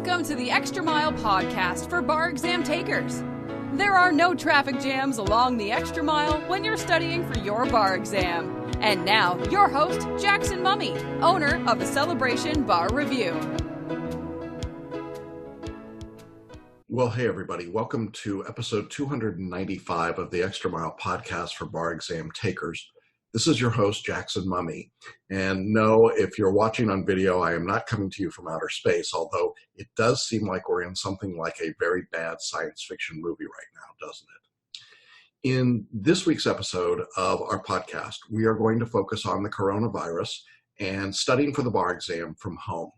Welcome to the Extra Mile podcast for bar exam takers. There are no traffic jams along the Extra Mile when you're studying for your bar exam. And now, your host, Jackson Mummy, owner of the Celebration Bar Review. Well, hey everybody, welcome to episode 295 of the Extra Mile podcast for bar exam takers. This is your host, Jackson Mummy. And no, if you're watching on video, I am not coming to you from outer space, although it does seem like we're in something like a very bad science fiction movie right now, doesn't it? In this week's episode of our podcast, we are going to focus on the coronavirus and studying for the bar exam from home.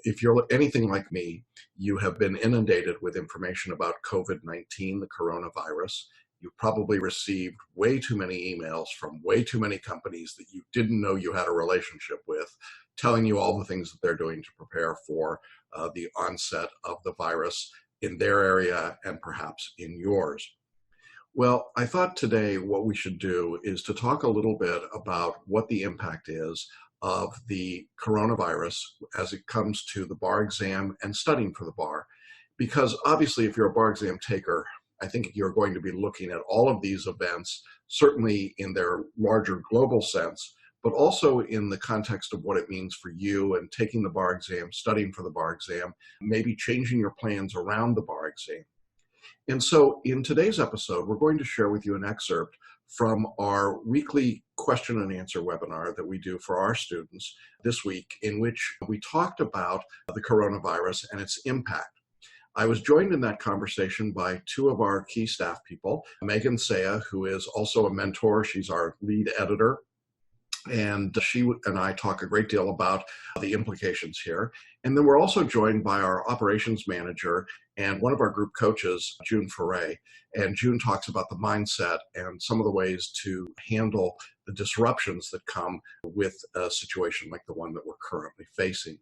If you're anything like me, you have been inundated with information about COVID-19, the coronavirus. You've probably received way too many emails from way too many companies that you didn't know you had a relationship with, telling you all the things that they're doing to prepare for the onset of the virus in their area and perhaps in yours. Well, I thought today what we should do is to talk a little bit about what the impact is of the coronavirus as it comes to the bar exam and studying for the bar. Because obviously, if you're a bar exam taker, I think you're going to be looking at all of these events, certainly in their larger global sense, but also in the context of what it means for you and taking the bar exam, studying for the bar exam, maybe changing your plans around the bar exam. And so in today's episode, we're going to share with you an excerpt from our weekly question and answer webinar that we do for our students this week, in which we talked about the coronavirus and its impact. I was joined in that conversation by two of our key staff people, Megan Saya, who is also a mentor. She's our lead editor. And she and I talk a great deal about the implications here. And then we're also joined by our operations manager and one of our group coaches, June Foray. And June talks about the mindset and some of the ways to handle the disruptions that come with a situation like the one that we're currently facing.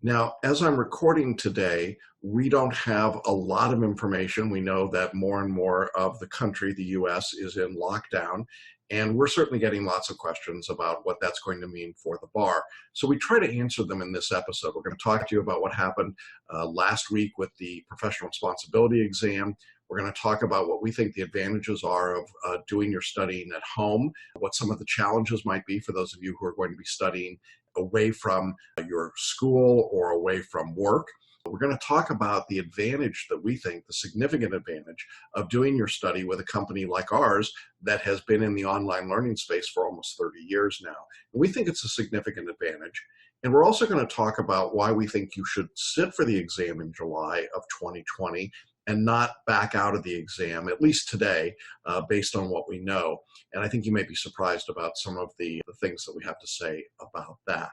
Now, as I'm recording today, we don't have a lot of information. We know that more and more of the country, the U.S., is in lockdown, and we're certainly getting lots of questions about what that's going to mean for the bar. So we try to answer them in this episode. We're going to talk to you about what happened last week with the professional responsibility exam. We're going to talk about what we think the advantages are of doing your studying at home, what some of the challenges might be for those of you who are going to be studying away from your school or away from work. We're going to talk about the advantage that we think, the significant advantage of doing your study with a company like ours that has been in the online learning space for almost 30 years now. And we think it's a significant advantage. And we're also going to talk about why we think you should sit for the exam in July of 2020 and not back out of the exam, at least today, based on what we know. And I think you may be surprised about some of the things that we have to say about that.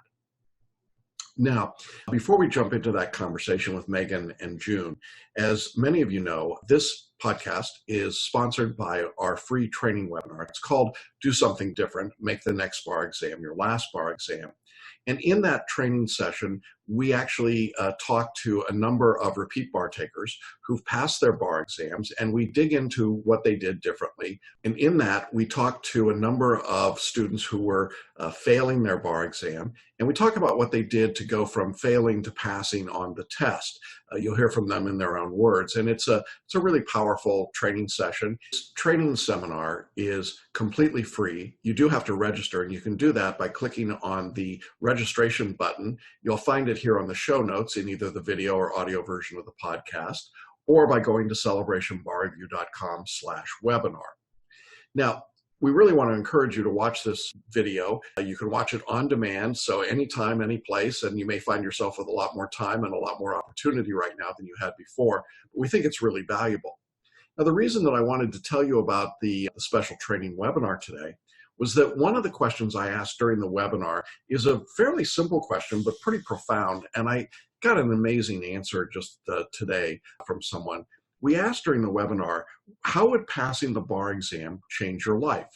Now, before we jump into that conversation with Megan and June, as many of you know, this podcast is sponsored by our free training webinar. It's called Do Something Different, Make the Next Bar Exam Your Last Bar Exam. And in that training session, we actually talk to a number of repeat bar takers who've passed their bar exams, and we dig into what they did differently. And in that, we talk to a number of students who were failing their bar exam, and we talk about what they did to go from failing to passing on the test. You'll hear from them in their own words, and it's a really powerful training session. This training seminar is completely free. You do have to register, and you can do that by clicking on the registration button. You'll find it here on the show notes in either the video or audio version of the podcast, or by going to celebrationbarreview.com/webinar. Now, we really want to encourage you to watch this video. You can watch it on demand, so anytime, any place, and you may find yourself with a lot more time and a lot more opportunity right now than you had before. But we think it's really valuable. Now, the reason that I wanted to tell you about the special training webinar today was that one of the questions I asked during the webinar is a fairly simple question, but pretty profound, and I got an amazing answer just today from someone. We asked during the webinar, how would passing the bar exam change your life?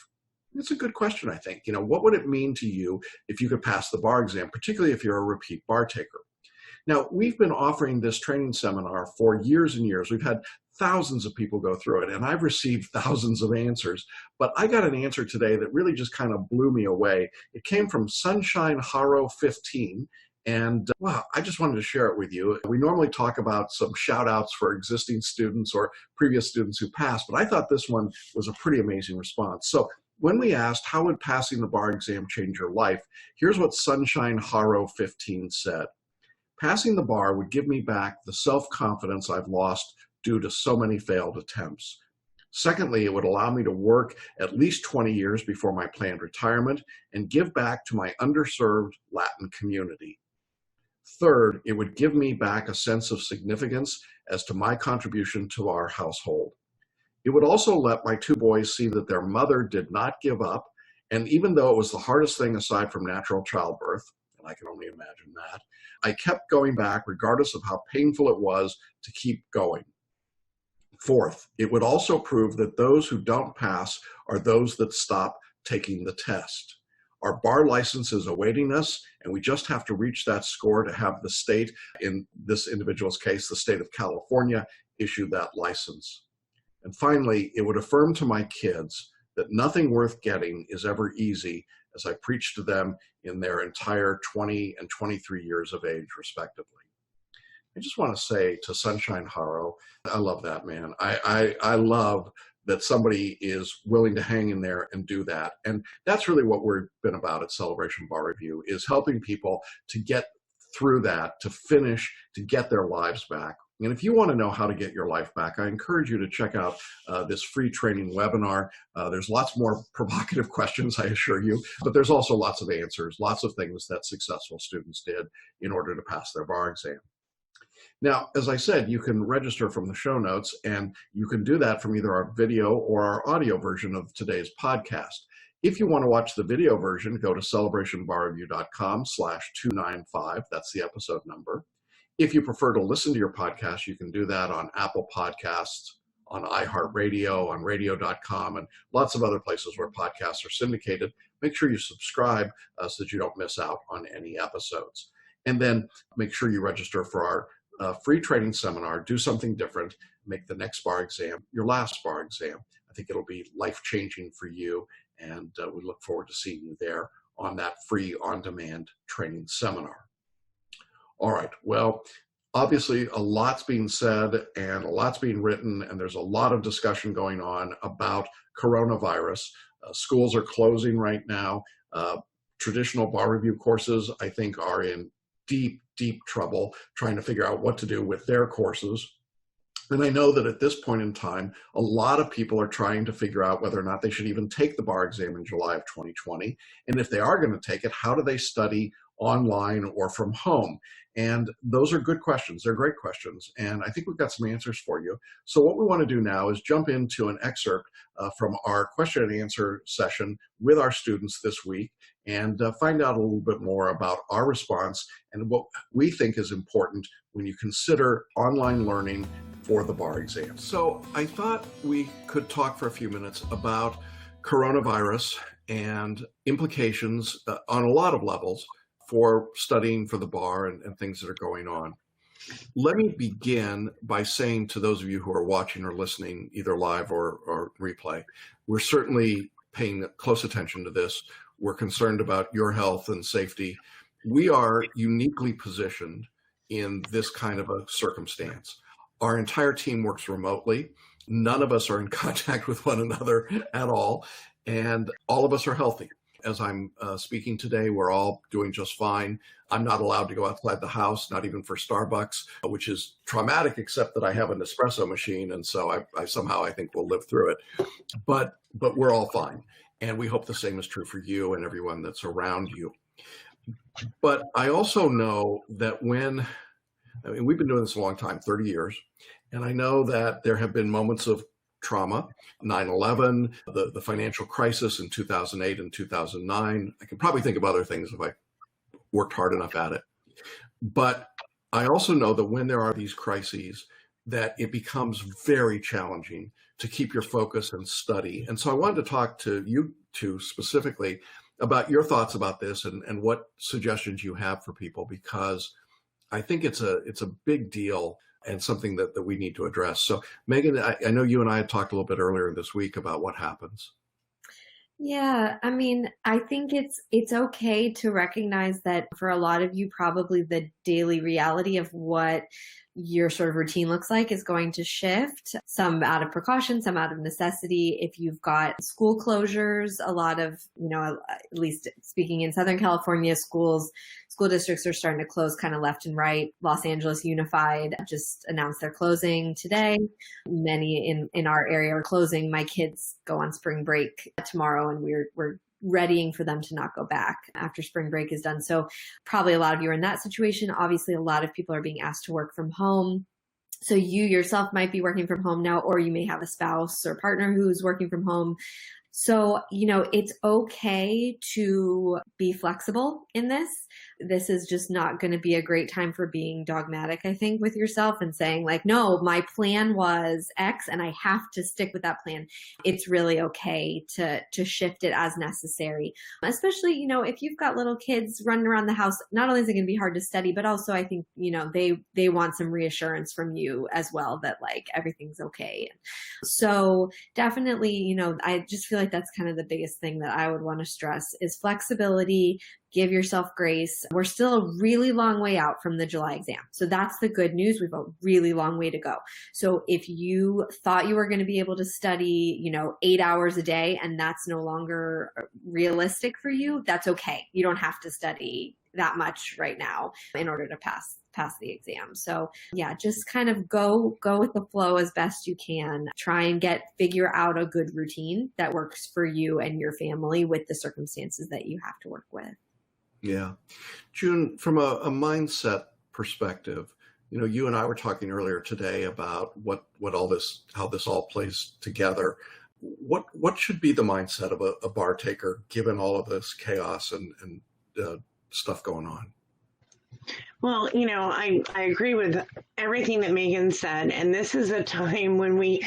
It's a good question, I think. What would it mean to you if you could pass the bar exam, particularly if you're a repeat bar taker? Now, we've been offering this training seminar for years and years. We've had thousands of people go through it, and I've received thousands of answers. But I got an answer today that really just kind of blew me away. It came from Sunshine Haro 15, And well, I just wanted to share it with you. We normally talk about some shout outs for existing students or previous students who passed, but I thought this one was a pretty amazing response. So when we asked, how would passing the bar exam change your life? Here's what Sunshine Haro 15 said. Passing the bar would give me back the self-confidence I've lost due to so many failed attempts. Secondly, it would allow me to work at least 20 years before my planned retirement and give back to my underserved Latin community. Third, it would give me back a sense of significance as to my contribution to our household. It would also let my two boys see that their mother did not give up, and even though it was the hardest thing aside from natural childbirth, and I can only imagine that, I kept going back regardless of how painful it was to keep going. Fourth, it would also prove that those who don't pass are those that stop taking the test. Our bar license is awaiting us, and we just have to reach that score to have the state, in this individual's case, the state of California, issue that license. And finally, it would affirm to my kids that nothing worth getting is ever easy, as I preach to them in their entire 20 and 23 years of age, respectively. I just want to say to Sunshine Haro, I love that, man. I love that somebody is willing to hang in there and do that. And that's really what we've been about at Celebration Bar Review, is helping people to get through that, to finish, to get their lives back. And if you want to know how to get your life back, I encourage you to check out this free training webinar. There's lots more provocative questions, I assure you, but there's also lots of answers, lots of things that successful students did in order to pass their bar exam. Now, as I said, you can register from the show notes, and you can do that from either our video or our audio version of today's podcast. If you want to watch the video version, go to celebrationbarreview.com/295. That's the episode number. If you prefer to listen to your podcast, you can do that on Apple Podcasts, on iHeartRadio, on radio.com, and lots of other places where podcasts are syndicated. Make sure you subscribe so that you don't miss out on any episodes. And then make sure you register for our free training seminar. Do something different. Make the next bar exam your last bar exam. I think it'll be life-changing for you, and we look forward to seeing you there on that free on-demand training seminar. All right, well, obviously a lot's being said and a lot's being written, and there's a lot of discussion going on about coronavirus. Schools are closing right now. Traditional bar review courses, I think, are in deep trouble trying to figure out what to do with their courses. And I know that at this point in time, a lot of people are trying to figure out whether or not they should even take the bar exam in July of 2020. And if they are going to take it, how do they study online or from home? And those are good questions. They're great questions. And I think we've got some answers for you. So what we want to do now is jump into an excerpt from our question and answer session with our students this week, and find out a little bit more about our response and what we think is important when you consider online learning for the bar exam. So I thought we could talk for a few minutes about coronavirus and implications on a lot of levels for studying for the bar and things that are going on. Let me begin by saying to those of you who are watching or listening, either live or replay, we're certainly paying close attention to this. We're concerned about your health and safety. We are uniquely positioned in this kind of a circumstance. Our entire team works remotely. None of us are in contact with one another at all, and all of us are healthy. As I'm speaking today, we're all doing just fine. I'm not allowed to go outside the house, not even for Starbucks, which is traumatic, except that I have an espresso machine, and so I somehow I think we'll live through it. But we're all fine, and we hope the same is true for you and everyone that's around you. But I also know that we've been doing this a long time, 30 years, and I know that there have been moments of trauma, 9/11, the financial crisis in 2008 and 2009. I can probably think of other things if I worked hard enough at it. But I also know that when there are these crises, that it becomes very challenging to keep your focus and study. And so I wanted to talk to you two specifically about your thoughts about this and what suggestions you have for people, because I think it's a big deal and something that we need to address. So Megan, I know you and I had talked a little bit earlier this week about what happens. Yeah, I mean, I think it's okay to recognize that for a lot of you, probably the daily reality of what your sort of routine looks like is going to shift, some out of precaution, some out of necessity. If you've got school closures, a lot of, at least speaking in Southern California, school districts are starting to close kind of left and right. Los Angeles Unified just announced they're closing today. Many in our area are closing. My kids go on spring break tomorrow, and we're readying for them to not go back after spring break is done. So probably a lot of you are in that situation. Obviously, a lot of people are being asked to work from home. So you yourself might be working from home now, or you may have a spouse or partner who's working from home. So, it's okay to be flexible in this. This is just not going to be a great time for being dogmatic, I think, with yourself and saying like, no, my plan was X and I have to stick with that plan. It's really okay to shift it as necessary, especially, if you've got little kids running around the house. Not only is it going to be hard to study, but also I think, they want some reassurance from you as well that like everything's okay. So definitely, I just feel like that's kind of the biggest thing that I would want to stress is flexibility. Give yourself grace. We're still a really long way out from the July exam. So that's the good news. We've a really long way to go. So if you thought you were going to be able to study, 8 hours a day and that's no longer realistic for you, that's okay. You don't have to study that much right now in order to pass the exam. So yeah, just kind of go with the flow as best you can. Try and figure out a good routine that works for you and your family with the circumstances that you have to work with. Yeah. June, from a mindset perspective, you and I were talking earlier today about how this all plays together. What should be the mindset of a bar taker given all of this chaos and stuff going on? Well, I agree with everything that Megan said. And this is a time when we,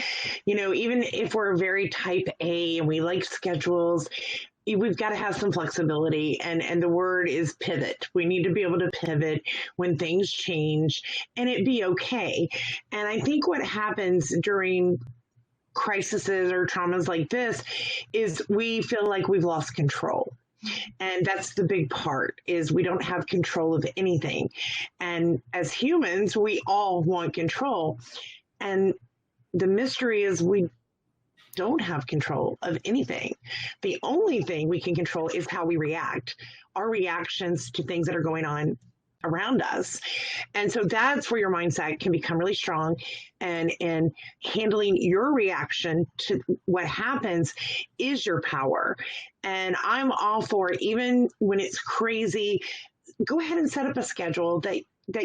even if we're very type A and we like schedules, we've got to have some flexibility. And the word is pivot. We need to be able to pivot when things change and it be okay. And I think what happens during crises or traumas like this is we feel like we've lost control. And that's the big part, is we don't have control of anything. And as humans, we all want control. And the mystery is we don't have control of anything. The only thing we can control is how we react, our reactions to things that are going on around us. And so that's where your mindset can become really strong, and handling your reaction to what happens is your power. And I'm all for it. Even when it's crazy, go ahead and set up a schedule that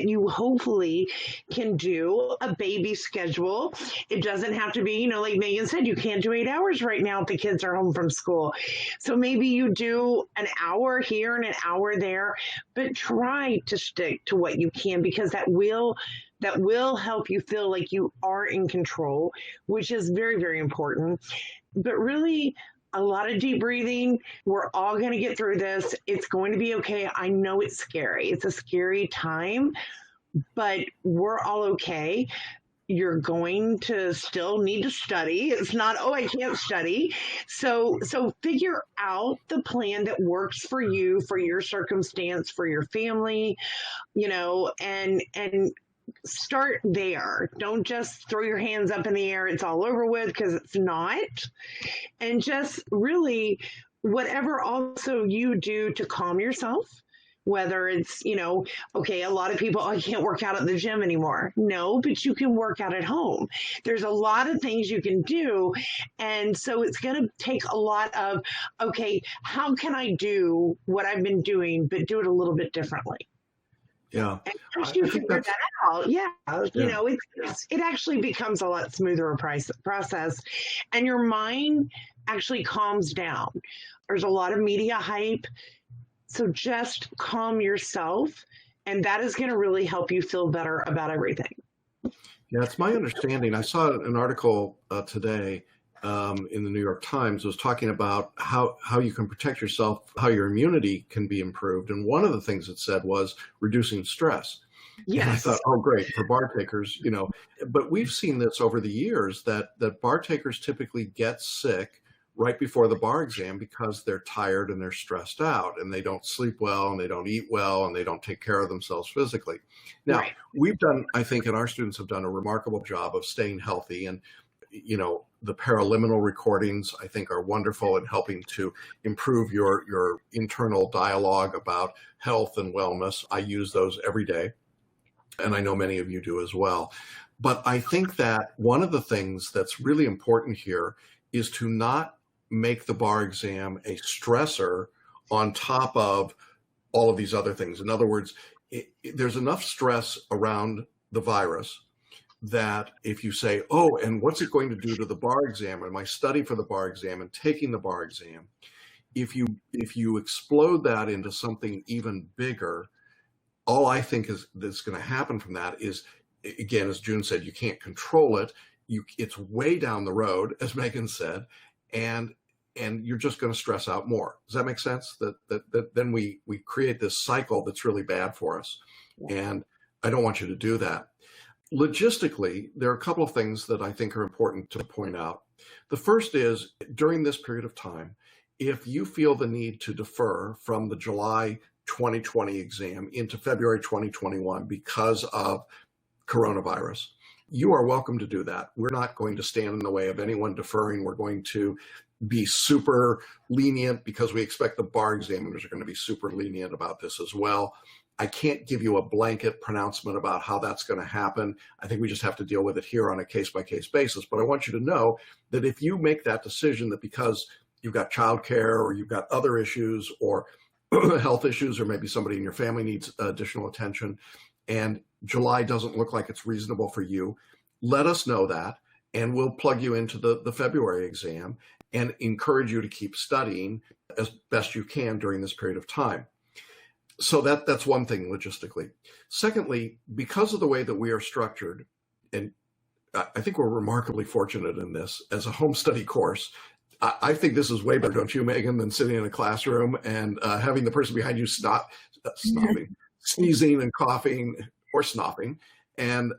you hopefully can do, a baby schedule. It doesn't have to be, like Megan said, you can't do 8 hours right now if the kids are home from school. So maybe you do an hour here and an hour there, but try to stick to what you can, because that will help you feel like you are in control, which is very, very important. But really, a lot of deep breathing. We're all going to get through this. It's going to be okay. I know it's scary. It's a scary time, but we're all okay. You're going to still need to study. It's not, oh, I can't study. So figure out the plan that works for you, for your circumstance, for your family, and start there. Don't just throw your hands up in the air. It's all over with, because it's not. And just really, whatever also you do to calm yourself, whether it's, okay, a lot of people, I can't work out at the gym anymore. No, but you can work out at home. There's a lot of things you can do. And so it's going to take a lot of, okay, how can I do what I've been doing, but do it a little bit differently? Yeah. And once you figure that out, it actually becomes a lot smoother process, and your mind actually calms down. There's a lot of media hype. So just calm yourself, and that is going to really help you feel better about everything. Yeah, it's my understanding. I saw an article today in the New York Times was talking about how you can protect yourself, how your immunity can be improved. And one of the things it said was reducing stress. Yes. And I thought, oh, great, for bar takers, but we've seen this over the years that bar takers typically get sick right before the bar exam because they're tired and they're stressed out and they don't sleep well and they don't eat well and they don't take care of themselves physically. Now, Right. we've done, I think, and our students have done a remarkable job of staying healthy. And, the paraliminal recordings, I think, are wonderful in helping to improve your internal dialogue about health and wellness. I use those every day, and I know many of you do as well. But I think that one of the things that's really important here is to not make the bar exam a stressor on top of all of these other things. In other words, there's enough stress around the virus that if you say, oh, and what's it going to do to the bar exam and my study for the bar exam and taking the bar exam, if you explode that into something even bigger, all I think is that's going to happen from that is, again, as June said, you can't control it. It's way down the road, as Megan said, and you're just going to stress out more. Does that make sense? That then we create this cycle that's really bad for us. Yeah. And I don't want you to do that. Logistically, there are a couple of things that I think are important to point out. The first is, during this period of time, if you feel the need to defer from the July 2020 exam into February 2021 because of coronavirus, you are welcome to do that. We're not going to stand in the way of anyone deferring. We're going to be super lenient because we expect the bar examiners are going to be super lenient about this as well. I can't give you a blanket pronouncement about how that's going to happen. I think we just have to deal with it here on a case-by-case basis. But I want you to know that if you make that decision that because you've got childcare or you've got other issues or health issues, or maybe somebody in your family needs additional attention, and July doesn't look like it's reasonable for you, let us know that, and we'll plug you into the February exam and encourage you to keep studying as best you can during this period of time. So that's one thing logistically. Secondly, because of the way that we are structured, and I think we're remarkably fortunate in this as a home study course, I think this is way better, don't you, Megan, than sitting in a classroom and having the person behind you sneezing and coughing or snoffing. And,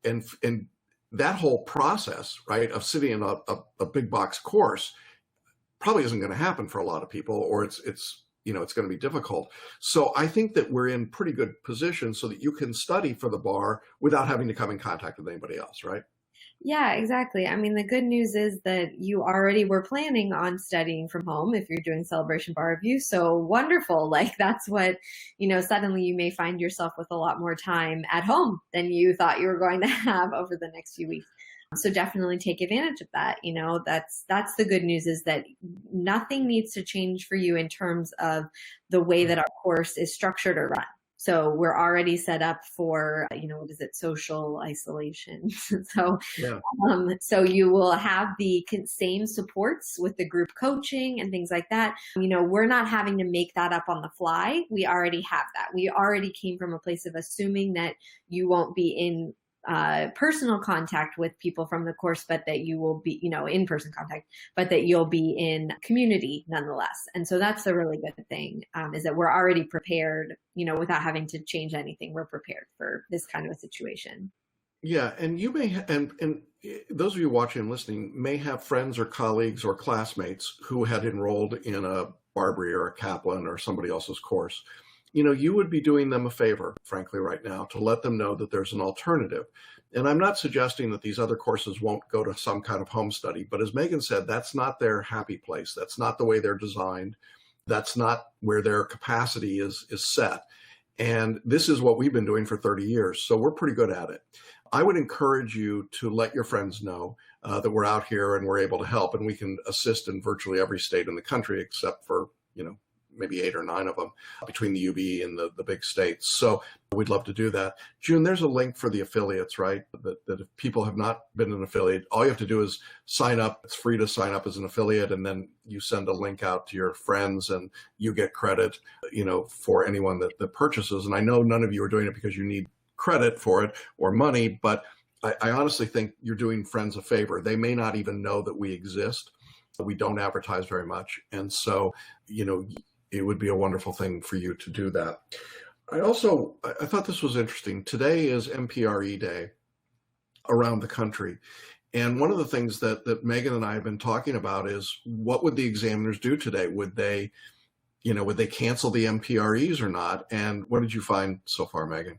and that whole process, right, of sitting in a big box course probably isn't going to happen for a lot of people, or it's going to be difficult. So I think that we're in pretty good position so that you can study for the bar without having to come in contact with anybody else, right? Yeah, exactly. I mean, the good news is that you already were planning on studying from home if you're doing Celebration Bar Review. So wonderful. Like that's what, suddenly you may find yourself with a lot more time at home than you thought you were going to have over the next few weeks. So definitely take advantage of that. That's the good news, is that nothing needs to change for you in terms of the way that our course is structured or run. So we're already set up for, social isolation. So you will have the same supports with the group coaching and things like that. We're not having to make that up on the fly. We already have that. We already came from a place of assuming that you won't be in personal contact with people from the course, but that you will be, in-person contact, but that you'll be in community nonetheless. And so that's the really good thing, is that we're already prepared, without having to change anything. We're prepared for this kind of a situation. Yeah. And you may, and those of you watching and listening may have friends or colleagues or classmates who had enrolled in a Barbary or a Kaplan or somebody else's course. You would be doing them a favor, frankly, right now, to let them know that there's an alternative. And I'm not suggesting that these other courses won't go to some kind of home study, but as Megan said, that's not their happy place. That's not the way they're designed. That's not where their capacity is set. And this is what we've been doing for 30 years. So we're pretty good at it. I would encourage you to let your friends know that we're out here and we're able to help, and we can assist in virtually every state in the country, except for, maybe 8 or 9 of them between the UB and the big states. So we'd love to do that. June, there's a link for the affiliates, right? That if people have not been an affiliate, all you have to do is sign up. It's free to sign up as an affiliate, and then you send a link out to your friends and you get credit, for anyone that purchases. And I know none of you are doing it because you need credit for it or money, but I honestly think you're doing friends a favor. They may not even know that we exist. We don't advertise very much. And so, it would be a wonderful thing for you to do that. I thought this was interesting. Today is MPRE Day around the country. And one of the things that Megan and I have been talking about is, what would the examiners do today? Would they cancel the MPREs or not? And what did you find so far, Megan?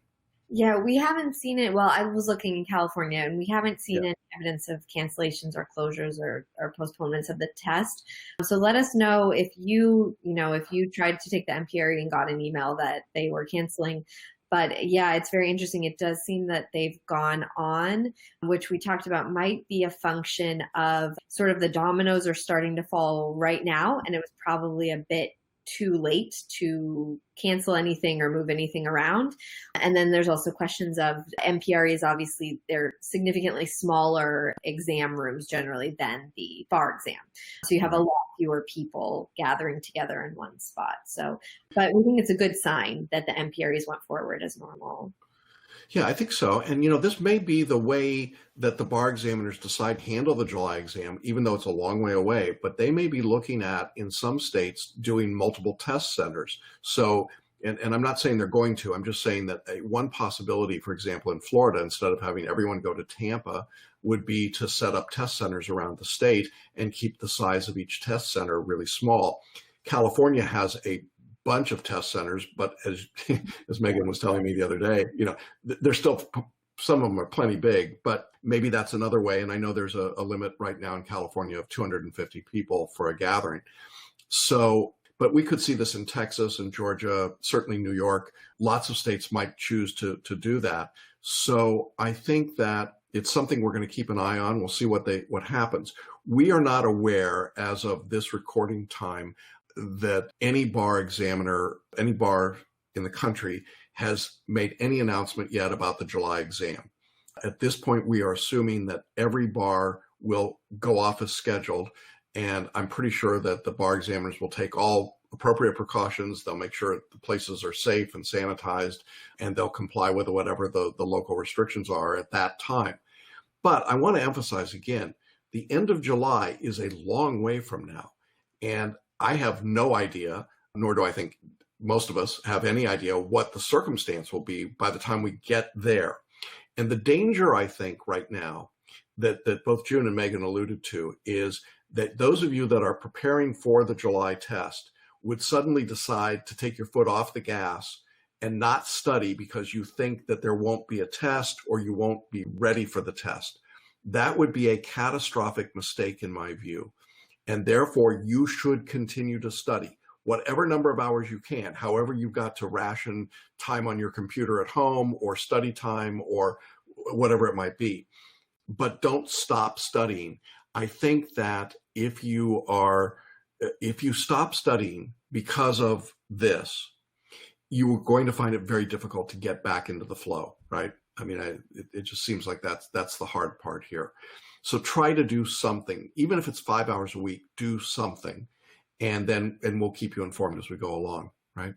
Yeah, we haven't seen it. Well, I was looking in California, and we haven't seen any evidence of cancellations or closures or postponements of the test. So let us know if if you tried to take the MPRE and got an email that they were canceling. But yeah, it's very interesting. It does seem that they've gone on, which we talked about might be a function of sort of the dominoes are starting to fall right now, and it was probably a bit too late to cancel anything or move anything around. And then there's also questions of MPREs. Obviously, they're significantly smaller exam rooms generally than the bar exam. So you have a lot fewer people gathering together in one spot. But we think it's a good sign that the MPREs went forward as normal. Yeah, I think so. And, this may be the way that the bar examiners decide to handle the July exam, even though it's a long way away. But they may be looking at, in some states, doing multiple test centers. So, and I'm not saying they're going to, I'm just saying that one possibility, for example, in Florida, instead of having everyone go to Tampa, would be to set up test centers around the state and keep the size of each test center really small. California has a bunch of test centers, but as Megan was telling me the other day, they're still, some of them are plenty big, but maybe that's another way. And I know there's a limit right now in California of 250 people for a gathering. So, but we could see this in Texas and Georgia, certainly New York. Lots of states might choose to do that. So I think that it's something we're going to keep an eye on. We'll see what happens. We are not aware, as of this recording time, that any bar examiner, any bar in the country has made any announcement yet about the July exam. At this point, we are assuming that every bar will go off as scheduled, and I'm pretty sure that the bar examiners will take all appropriate precautions. They'll make sure the places are safe and sanitized, and they'll comply with whatever the local restrictions are at that time. But I want to emphasize again, the end of July is a long way from now, and I have no idea, nor do I think most of us have any idea, what the circumstance will be by the time we get there. And the danger, I think, right now, that both June and Megan alluded to, is that those of you that are preparing for the July test would suddenly decide to take your foot off the gas and not study because you think that there won't be a test or you won't be ready for the test. That would be a catastrophic mistake in my view. And therefore, you should continue to study whatever number of hours you can, however you've got to ration time on your computer at home or study time or whatever it might be. But don't stop studying. I think that if you stop studying because of this, you are going to find it very difficult to get back into the flow, right? I mean, it just seems like that's the hard part here. So try to do something, even if it's 5 hours a week, do something, and we'll keep you informed as we go along, right?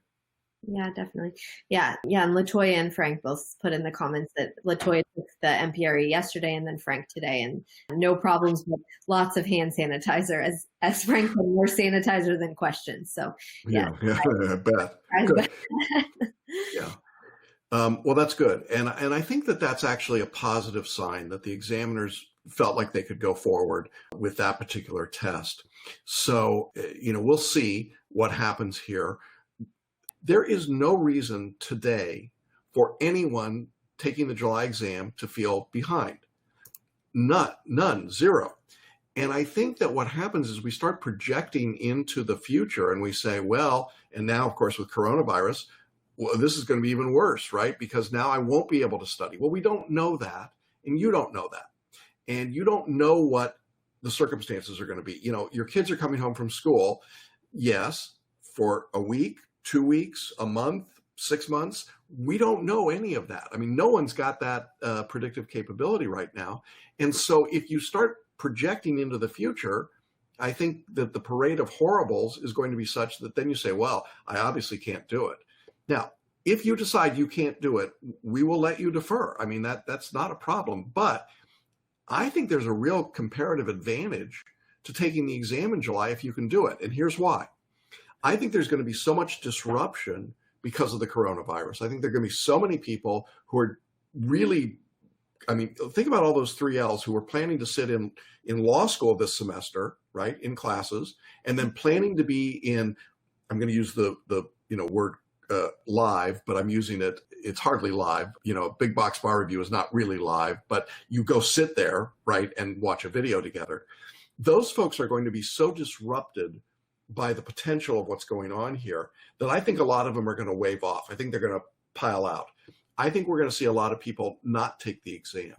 Yeah, definitely. Yeah. And LaToya and Frank both put in the comments that LaToya took the MPRE yesterday and then Frank today, and no problems, but lots of hand sanitizer. As Frank said, more sanitizer than questions. So yeah, I bet. Good. Yeah. Well, that's good. And I think that's actually a positive sign that the examiners felt like they could go forward with that particular test. So, we'll see what happens here. There is no reason today for anyone taking the July exam to feel behind. None, zero. And I think that what happens is we start projecting into the future and we say, well, and now, of course, with coronavirus, well, this is going to be even worse, right? Because now I won't be able to study. Well, we don't know that, and you don't know that. And you don't know what the circumstances are going to be. Your kids are coming home from school, yes, for a week, 2 weeks, a month, 6 months. We don't know any of that. I mean, no one's got that predictive capability right now. And so if you start projecting into the future, I think that the parade of horribles is going to be such that then you say, well, I obviously can't do it. Now, if you decide you can't do it, we will let you defer. I mean, that's not a problem. But I think there's a real comparative advantage to taking the exam in July if you can do it. And here's why. I think there's going to be so much disruption because of the coronavirus. I think there are going to be so many people who are really I mean, think about all those 3Ls who were planning to sit in law school this semester, right, in classes, and then planning to be in, I'm going to use the word live, but I'm using it, it's hardly live. Big Box Bar Review is not really live, but you go sit there, right, and watch a video together. Those folks are going to be so disrupted by the potential of what's going on here that I think a lot of them are going to wave off. I think they're going to pile out. I think we're going to see a lot of people not take the exam.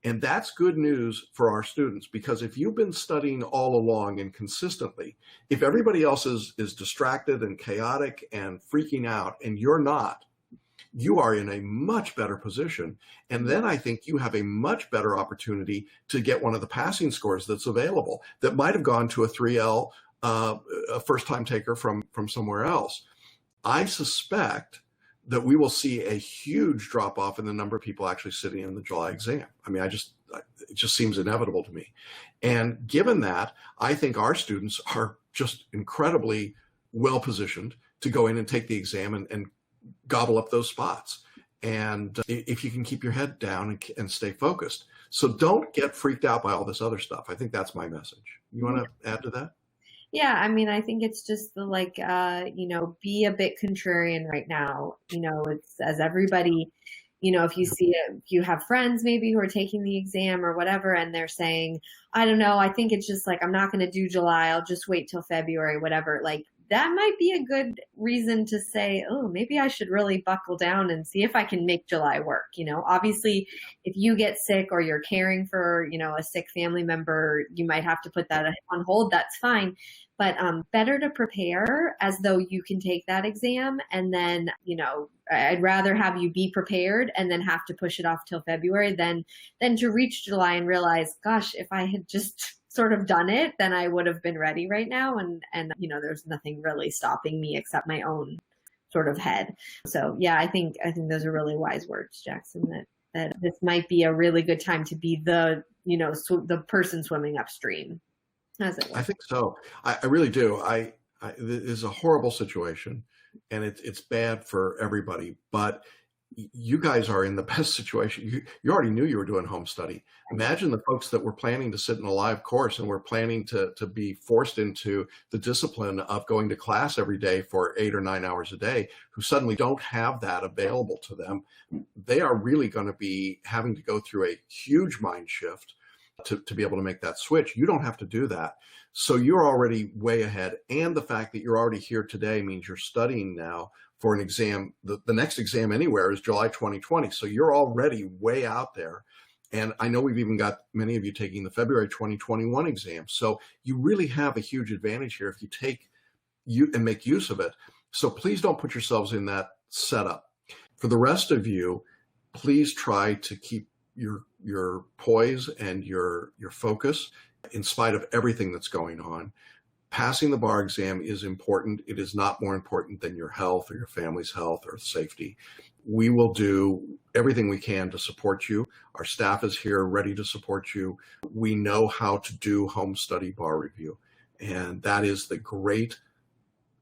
And that's good news for our students, because if you've been studying all along and consistently, if everybody else is distracted and chaotic and freaking out and you're not, you are in a much better position. And then I think you have a much better opportunity to get one of the passing scores that's available that might have gone to a 3L, a first-time taker from somewhere else. I suspect that we will see a huge drop off in the number of people actually sitting in the July exam. I mean, it just seems inevitable to me. And given that, I think our students are just incredibly well positioned to go in and take the exam and gobble up those spots. And if you can keep your head down and stay focused. So don't get freaked out by all this other stuff. I think that's my message. You want to add to that? Yeah, I mean, I think it's just be a bit contrarian right now. It's as everybody, if you have friends maybe who are taking the exam or whatever, and they're saying, I don't know, I think it's just like, I'm not going to do July, I'll just wait till February, whatever. Like, that might be a good reason to say, oh, maybe I should really buckle down and see if I can make July work. Obviously, if you get sick or you're caring for, a sick family member, you might have to put that on hold. That's fine. But better to prepare as though you can take that exam. And then, I'd rather have you be prepared and then have to push it off till February than to reach July and realize, gosh, if I had just sort of done it, then I would have been ready right now. And there's nothing really stopping me except my own sort of head. So yeah, I think those are really wise words, Jackson, that this might be a really good time to be the person swimming upstream, as it were. I think so. I really do. This is a horrible situation and it's bad for everybody, but you guys are in the best situation. You already knew you were doing home study. Imagine the folks that were planning to sit in a live course and were planning to be forced into the discipline of going to class every day for 8 or 9 hours a day, who suddenly don't have that available to them. They are really going to be having to go through a huge mind shift to be able to make that switch. You don't have to do that. So you're already way ahead. And the fact that you're already here today means you're studying now for an exam. The next exam anywhere is July 2020. So you're already way out there. And I know we've even got many of you taking the February 2021 exam. So you really have a huge advantage here if you take and make use of it. So please don't put yourselves in that setup. For the rest of you, please try to keep your poise and your focus in spite of everything that's going on. Passing the bar exam is important. It is not more important than your health or your family's health or safety. We will do everything we can to support you. Our staff is here ready to support you. We know how to do home study bar review. And that is the great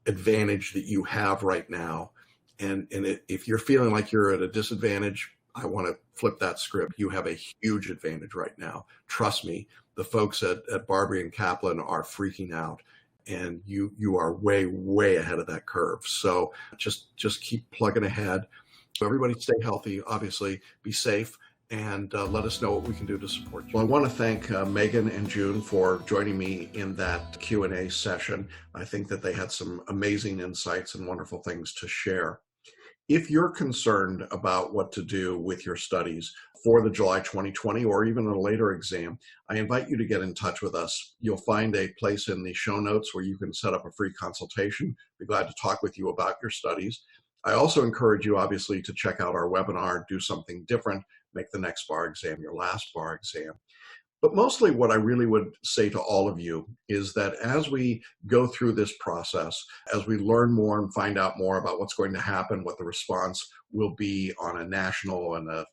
advantage that you have right now. And if you're feeling like you're at a disadvantage, I want to flip that script. You have a huge advantage right now. Trust me, the folks at Barbary and Kaplan are freaking out. And you are way, way ahead of that curve. So just keep plugging ahead. So everybody stay healthy, obviously, be safe, and let us know what we can do to support you. Well, I want to thank Megan and June for joining me in that Q&A session. I think that they had some amazing insights and wonderful things to share. If you're concerned about what to do with your studies for the July 2020 or even a later exam, I invite you to get in touch with us. You'll find a place in the show notes where you can set up a free consultation. Be glad to talk with you about your studies. I also encourage you, obviously, to check out our webinar, Do Something Different, Make the Next Bar Exam Your Last Bar Exam. But mostly what I really would say to all of you is that as we go through this process, as we learn more and find out more about what's going to happen, what the response will be on a national and a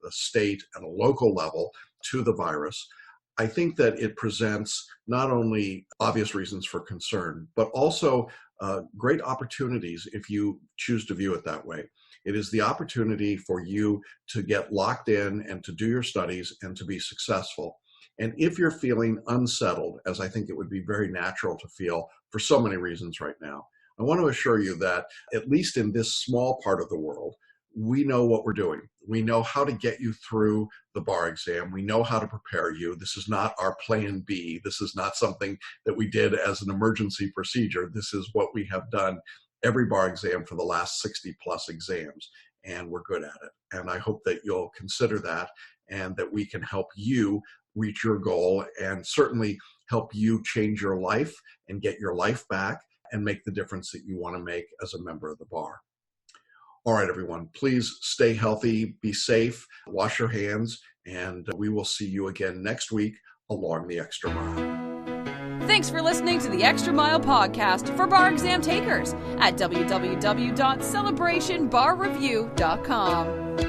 state and a local level to the virus, I think that it presents not only obvious reasons for concern, but also great opportunities if you choose to view it that way. It is the opportunity for you to get locked in and to do your studies and to be successful. And if you're feeling unsettled, as I think it would be very natural to feel for so many reasons right now, I want to assure you that at least in this small part of the world, we know what we're doing. We know how to get you through the bar exam. We know how to prepare you. This is not our plan B. This is not something that we did as an emergency procedure. This is what we have done every bar exam for the last 60 plus exams, and we're good at it. And I hope that you'll consider that and that we can help you reach your goal and certainly help you change your life and get your life back and make the difference that you want to make as a member of the bar. All right, everyone, please stay healthy, be safe, wash your hands, and we will see you again next week along the Extra Mile. Thanks for listening to the Extra Mile podcast for bar exam takers at www.celebrationbarreview.com.